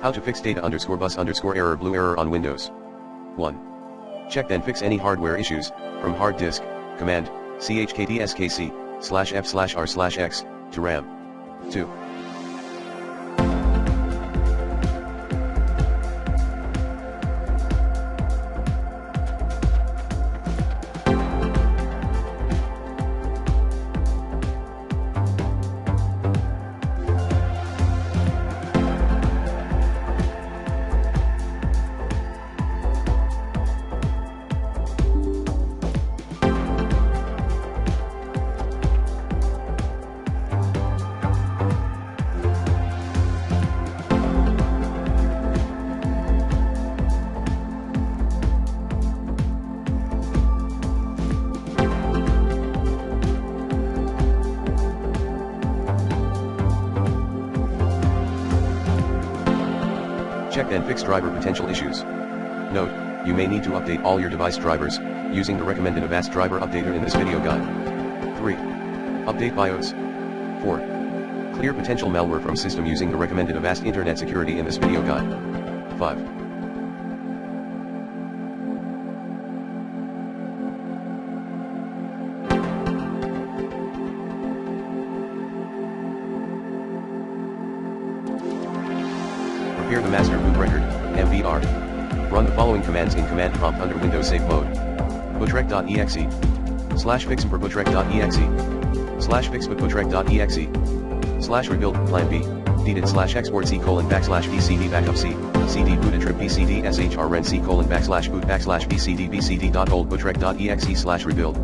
How to fix data_bus_error blue error on Windows. 1. Check then fix any hardware issues, from hard disk, command, chkdskc/f/r/x, to RAM. 2. Check and fix driver potential issues. Note, you may need to update all your device drivers, using the recommended Avast driver updater in this video guide. 3. Update BIOS. 4. Clear potential malware from system using the recommended Avast Internet Security in this video guide. 5. Prepare the master boot record, MBR. Run the following commands in command prompt under Windows Safe Mode. bootrec.exe /fixbootrec.exe /fixbootrec.exe /rebuild plan B /export c:\bcd backup c cd bootatrip bcd shrn c:\boot /bcd bcd.old bootrec.exe /rebuild